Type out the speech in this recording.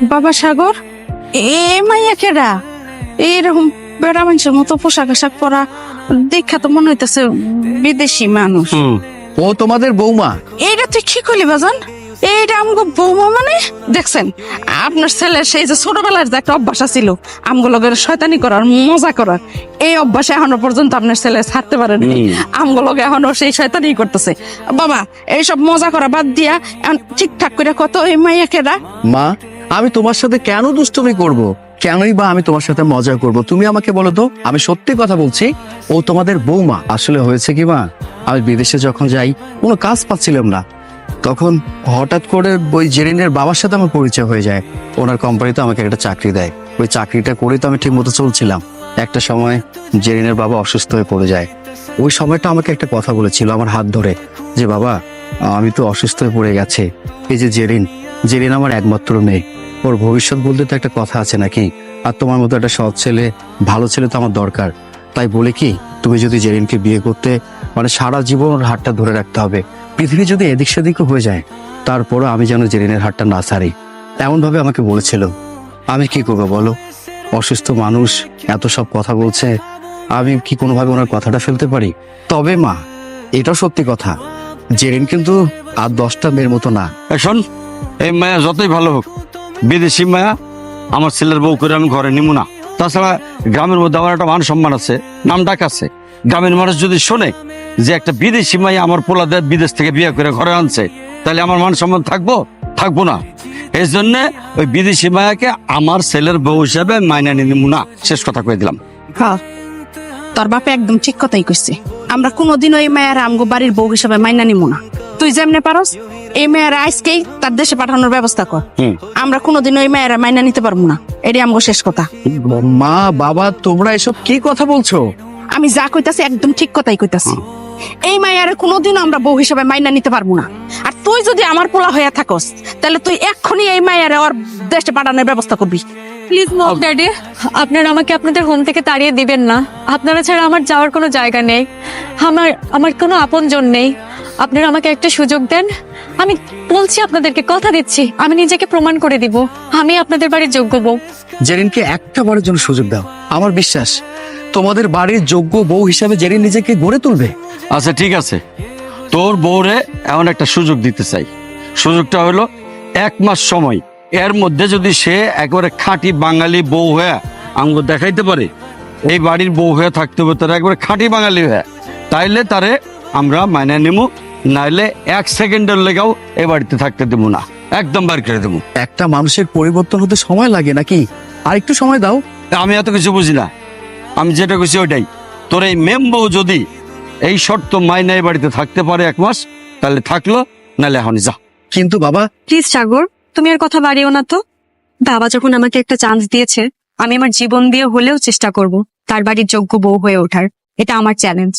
বাবা সাগর, এ মাইয়া কেডা? এইরকম বেড়া মানুষের মতো পোশাক আশাক পরা দেখা তো মনে হইতেছে বিদেশি মানুষ। ও তোমাদের বৌমা? এইটা তুই কি করলি বাজান? এইটা আমগো বৌমা মানে? দেখছেন আপনার ছেলের সেই যে ছোটবেলার যে একটা অভ্যাস ছিল আমগো লগের শয়তানি করার, মজা করার, এই অভ্যাস এখনো পর্যন্ত আপনার ছেলে ছাড়তে পারেন। আমগো লগে এখনো সেই শয়তানি করতেছে। বাবা এইসব মজা করা বাদ দিয়া এখন ঠিকঠাক করে কত এই মাইয়া কেডা? মা, আমি তোমার সাথে কেন দুষ্টুমি করব? কেনই বা আমি তোমার সাথে মজা করব? তুমি আমাকে বলো তো। আমি সত্যি কথা বলছি, ও তোমাদের বৌমা। আসলে হয়েছে কি মা, আমি বিদেশে যখন যাই কোনো কাজ পাচ্ছিলাম না, তখন হঠাৎ করে ওই জেরিনের বাবার সাথে আমার পরিচয় হয়ে যায়। ওনার কোম্পানিতে আমাকে একটা চাকরি দেয়। ওই চাকরিটা করে তো আমি ঠিক মতো চলছিলাম। একটা সময় জেরিনের বাবা অসুস্থ হয়ে পড়ে যায়। ওই সময়টা আমাকে একটা কথা বলেছিল আমার হাত ধরে, যে বাবা আমি তো অসুস্থ হয়ে পড়ে গেছে, এই যে জেরিন, জেরিন আমার একমাত্র মেয়ে, ওর ভবিষ্যৎ বলতে তো একটা কথা আছে নাকি? আর তোমার মতো একটা সৎ ছেলে, ভালো ছেলে তো আমার দরকার। তাই বলে কি, তুমি যদি জেরিনকে বিয়ে করতে, মানে সারা জীবন ওর হাতটা ধরে রাখতে হবে। পৃথিবী যদি এদিক সেদিকও হয়ে যায়, তারপরও আমি যেন জেরিনের হাতটা না ছাড়ি, এমন ভাবে আমাকে বলেছিল। আমি কি করবো বলো? অসুস্থ মানুষ এত সব কথা বলছে, আমি কি কোনোভাবে ওনার কথাটা ফেলতে পারি? তবে মা, এটাও সত্যি কথা, জেরিন কিন্তু আর 10টা মেয়ের মতো না। শোন, এই মায়া যতই ভালো হোক, বিদেশি মায়া আমার ছেলের বউ করে আমি ঘরে নিমু না। তাছাড়া গ্রামের মধ্যে আমার একটা মান সম্মান আছে, নাম ডাক আছে। গ্রামের মানুষ যদি শোনে যে একটা বিদেশি মাইয়া আমার পোলাদের বিদেশ থেকে বিয়ে করে ঘরে আনছে, তাহলে আমার মান সম্মান থাকবো না। এই জন্য ওই বিদেশি মায়াকে আমার ছেলের বউ হিসাবে মাইনা নিমু না। শেষ কথা কয়ে দিলাম। হ্যাঁ, তোর বাপে একদম ঠিক কথাই কইছে। আমরা কোনোদিন ওই মেয়ের আমগো বাড়ির বউ হিসাবে মাইনা নিমু না। তুই যেমনে পারস এই মেয়ের আজকেই তার দেশে পাঠানোর ব্যবস্থা কর। আমরা কোনোদিন ওই মেয়েরা মাইনা নিতে পারবো না, এটাই আমগো শেষ কথা। মা বাবা, তোমরা এসব কি কথা বলছো? আমি যা কইতাছি একদম ঠিক কথাই কইতাছি। এই মায়ের কোনোদিন আমরা বউ হিসাবে মাইনা নিতে পারবো না। আর তুই যদি আমার পোলা হইয়া থাকস, তাহলে তুই এক্ষুনি এই মায়ের ওর দেশে পাঠানোর ব্যবস্থা করবি। প্লিজ মম ড্যাডি, আপনারা আমাকে আপনাদের হোম থেকে তাড়িয়ে দিবেন না। আপনারা ছাড়া আমার যাওয়ার কোনো জায়গা নেই, আমার কোনো আপনজন নেই। আপনারা আমাকে একটা সুযোগ দেন। আমি বলছি, আপনাদেরকে কথা দিচ্ছি, আমি নিজেকে প্রমাণ করে দিব আমি আপনাদের বাড়ির যোগ্য বউ। জেরিনকে একটা বারের জন্য সুযোগ দাও। আমার বিশ্বাস তোমাদের বাড়ির যোগ্য বউ হিসাবে জেরিন নিজেকে গড়ে তুলবে। আচ্ছা ঠিক আছে, তোর বউরে এমন একটা সুযোগ দিতে চাই। সুযোগটা হলো 1 মাস সময়, এর মধ্যে যদি সে একেবারে খাঁটি বাঙালি বউ হয়ে আমাকে দেখাইতে পারে, এই বাড়ির বউ হয়ে থাকতে হবে তারা একবারে খাঁটি বাঙালি হয়ে, তাইলে তারে আমরা মাইনা নিমু। নাইলে 1 সেকেন্ডের লেগাও এই বাড়িতে থাকতে দেবো না, একদম বার করে দেবো। একটা মানুষের পরিবর্তন হতে সময় লাগে নাকি? আর একটু সময় দাও। আমি এত কিছু বুঝি না, আমি যেটা কইছি ওইটাই। তোর এই মেম বউ যদি এই শর্ত মাইনা এই বাড়িতে থাকতে পারে 1 মাস, তাহলে থাকলো, নাহলে এখনই যা। কিন্তু বাবা। প্লিজ সাগর, তুমি আর কথা বাড়িও না তো। বাবা যখন আমাকে একটা চান্স দিয়েছে, আমি আমার জীবন দিয়ে হলেও চেষ্টা করব তার বাড়ির যোগ্য বউ হয়ে ওঠার। এটা আমার চ্যালেঞ্জ।